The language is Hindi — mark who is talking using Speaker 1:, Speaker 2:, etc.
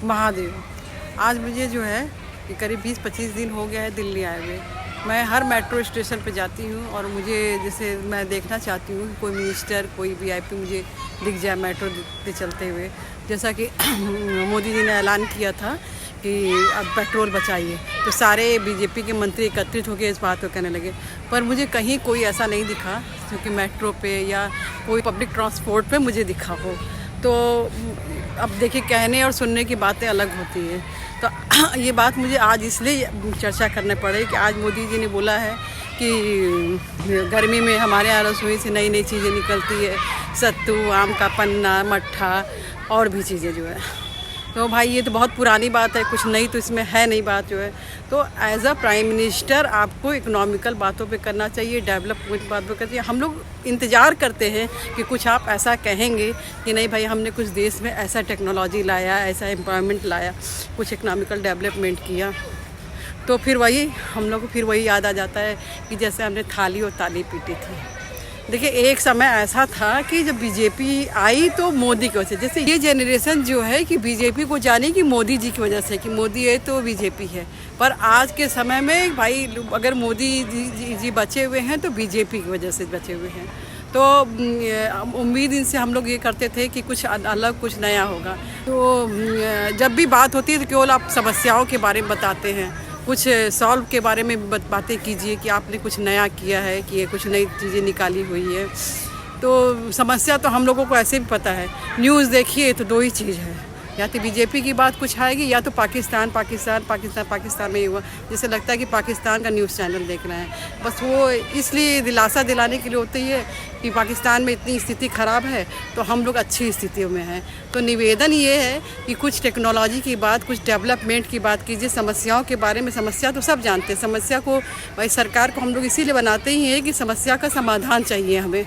Speaker 1: महादेव। आज मुझे जो है कि करीब 20-25 दिन हो गया है दिल्ली आए हुए। मैं हर मेट्रो स्टेशन पे जाती हूँ और मुझे जैसे मैं देखना चाहती हूँ कोई मिनिस्टर कोई वीआईपी मुझे दिख जाए मेट्रो पे चलते हुए। जैसा कि मोदी जी ने ऐलान किया था कि अब पेट्रोल बचाइए, तो सारे बीजेपी के मंत्री एकत्रित होकर इस बात को कहने लगे, पर मुझे कहीं कोई ऐसा नहीं दिखा जो कि मेट्रो पे या कोई पब्लिक ट्रांसपोर्ट पे मुझे दिखा हो। तो अब देखिए, कहने और सुनने की बातें अलग होती हैं। तो ये बात मुझे आज इसलिए चर्चा करने पड़े कि आज मोदी जी ने बोला है कि गर्मी में हमारे यहाँ रसोई से नई नई चीज़ें निकलती है, सत्तू, आम का पन्ना, मट्ठा और भी चीज़ें जो है। तो भाई ये तो बहुत पुरानी बात है, कुछ नई तो इसमें है नहीं बात जो है। तो एज अ प्राइम मिनिस्टर आपको इकोनॉमिकल बातों पे करना चाहिए, डेवलपमेंट बातों पे करना चाहिए। हम लोग इंतज़ार करते हैं कि कुछ आप ऐसा कहेंगे कि नहीं भाई हमने कुछ देश में ऐसा टेक्नोलॉजी लाया, ऐसा एम्पावरमेंट लाया, कुछ इकोनॉमिकल डेवलपमेंट किया। तो फिर वही हम लोग को फिर वही याद आ जाता है कि जैसे हमने थाली और ताली पीटी थी। देखिए, एक समय ऐसा था कि जब बीजेपी आई तो मोदी की वजह से, जैसे ये जनरेशन जो है कि बीजेपी को जाने की मोदी जी की वजह से कि मोदी है तो बीजेपी है। पर आज के समय में भाई अगर मोदी जी बचे हुए हैं तो बीजेपी की वजह से बचे हुए हैं। तो उम्मीद इनसे हम लोग ये करते थे कि कुछ अलग कुछ नया होगा। तो जब भी बात होती है तो केवल आप समस्याओं के बारे में बताते हैं, कुछ सॉल्व के बारे में बातें कीजिए कि आपने कुछ नया किया है, कि ये कुछ नई चीज़ें निकाली हुई है। तो समस्या तो हम लोगों को ऐसे भी पता है। न्यूज़ देखिए तो दो ही चीज़ है, या तो बीजेपी की बात कुछ आएगी या तो पाकिस्तान में ही हुआ। जैसे लगता है कि पाकिस्तान का न्यूज़ चैनल देख रहे हैं। बस वो इसलिए दिलासा दिलाने के लिए होती है कि पाकिस्तान में इतनी स्थिति ख़राब है तो हम लोग अच्छी स्थितियों में हैं। तो निवेदन ये है कि कुछ टेक्नोलॉजी की बात, कुछ डेवलपमेंट की बात कीजिए। समस्याओं के बारे में, समस्या तो सब जानते हैं, समस्या को भाई सरकार को हम लोग इसीलिए बनाते ही हैं कि समस्या का समाधान चाहिए हमें।